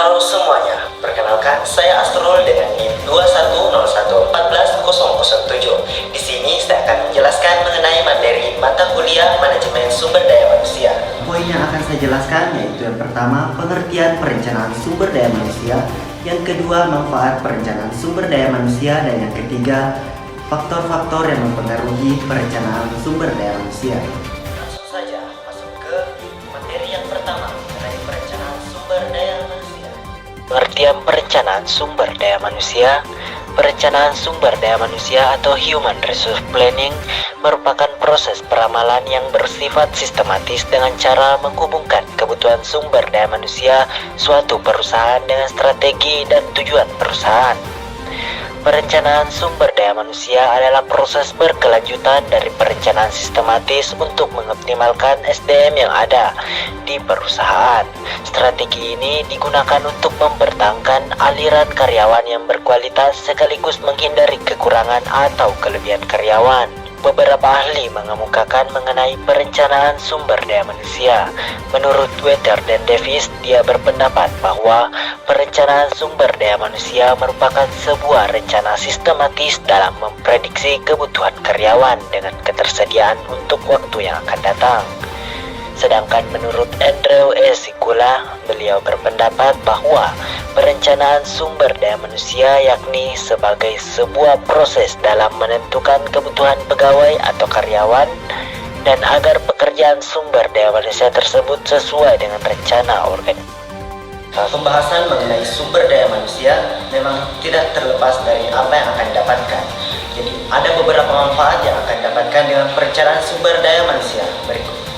Halo semuanya, perkenalkan saya Astrul dengan NIM 2101140007. Di sini saya akan menjelaskan mengenai materi mata kuliah Manajemen Sumber Daya Manusia. Poin yang akan saya jelaskan yaitu yang pertama, pengertian perencanaan sumber daya manusia, yang kedua, manfaat perencanaan sumber daya manusia, dan yang ketiga, faktor-faktor yang mempengaruhi perencanaan sumber daya manusia. Langsung saja masuk ke materi yang pertama mengenai perencanaan sumber daya manusia. Pengertian perencanaan sumber daya manusia. Perencanaan sumber daya manusia atau Human Resource Planning merupakan proses peramalan yang bersifat sistematis dengan cara menghubungkan kebutuhan sumber daya manusia suatu perusahaan dengan strategi dan tujuan perusahaan. Perencanaan sumber daya manusia adalah proses berkelanjutan dari perencanaan sistematis untuk mengoptimalkan SDM yang ada di perusahaan. Strategi ini digunakan untuk mempertahankan aliran karyawan yang berkualitas sekaligus menghindari kekurangan atau kelebihan karyawan. Beberapa ahli mengemukakan mengenai perencanaan sumber daya manusia. Menurut Wetter dan Davis, dia berpendapat bahwa perencanaan sumber daya manusia merupakan sebuah rencana sistematis dalam memprediksi kebutuhan karyawan dengan ketersediaan untuk waktu yang akan datang. Sedangkan menurut Andrew E. Sikula, beliau berpendapat bahwa perencanaan sumber daya manusia yakni sebagai sebuah proses dalam menentukan kebutuhan pegawai atau karyawan dan agar pekerjaan sumber daya manusia tersebut sesuai dengan rencana organisasi. Pembahasan mengenai sumber daya manusia memang tidak terlepas dari apa yang akan didapatkan. Jadi ada beberapa manfaat yang akan didapatkan dengan perencanaan sumber daya manusia berikut.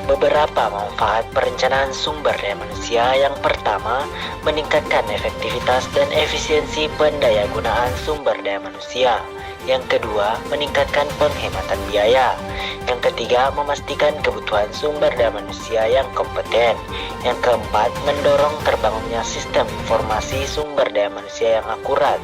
Beberapa manfaat perencanaan sumber daya manusia. Yang pertama, meningkatkan efektivitas dan efisiensi pendayagunaan sumber daya manusia. Yang kedua, meningkatkan penghematan biaya. Yang ketiga, memastikan kebutuhan sumber daya manusia yang kompeten. Yang keempat, mendorong terbangunnya sistem informasi sumber daya manusia yang akurat.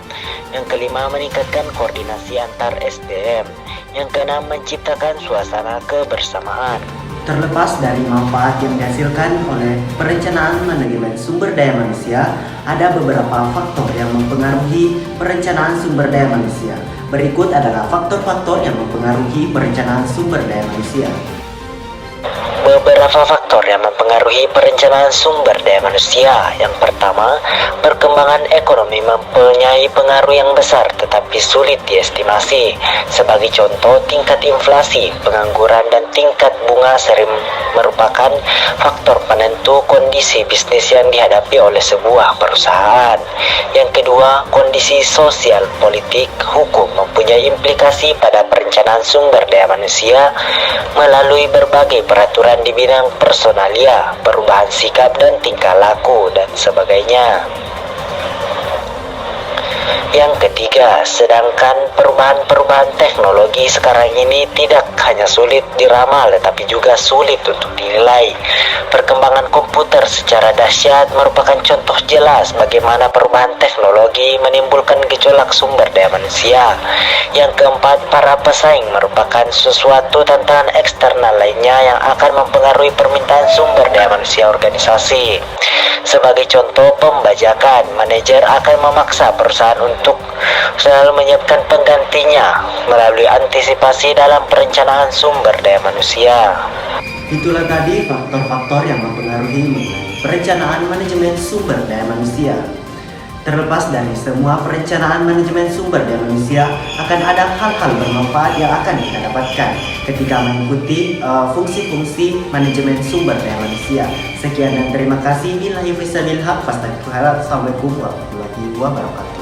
Yang kelima, meningkatkan koordinasi antar SDM. Yang keenam, menciptakan suasana kebersamaan. Terlepas dari manfaat yang dihasilkan oleh perencanaan manajemen sumber daya manusia, ada beberapa faktor yang mempengaruhi perencanaan sumber daya manusia. Berikut adalah faktor-faktor yang mempengaruhi perencanaan sumber daya manusia. Beberapa faktor yang mempengaruhi perencanaan sumber daya manusia. Yang pertama, perkembangan ekonomi mempunyai pengaruh yang besar tetapi sulit diestimasi. Sebagai contoh, tingkat inflasi, pengangguran, dan tingkat bunga sering merupakan faktor penentu kondisi bisnis yang dihadapi oleh sebuah perusahaan. Yang kedua, kondisi sosial, politik, hukum mempunyai implikasi pada perencanaan sumber daya manusia melalui berbagai peraturan di bidang personalia, perubahan sikap dan tingkah laku, dan sebagainya. Yang ketiga, sedangkan perubahan-perubahan teknologi sekarang ini tidak hanya sulit diramal tetapi juga sulit untuk dinilai. Perkembangan komputer secara dahsyat merupakan contoh jelas bagaimana perubahan teknologi menimbulkan gejolak sumber daya manusia. Yang keempat, para pesaing merupakan sesuatu tantangan eksternal lainnya yang akan mempengaruhi permintaan sumber daya manusia organisasi. Sebagai contoh, pembajakan, manajer akan memaksa perusahaan untuk selalu menyiapkan penggantinya melalui antisipasi dalam perencanaan sumber daya manusia. Itulah tadi faktor-faktor yang mempengaruhi mengenai perencanaan manajemen sumber daya manusia. Terlepas dari semua perencanaan manajemen sumber daya manusia, akan ada hal-hal bermanfaat yang akan kita dapatkan ketika mengikuti fungsi-fungsi manajemen sumber daya manusia. Sekian dan terima kasih. Assalamualaikum warahmatullahi wabarakatuh.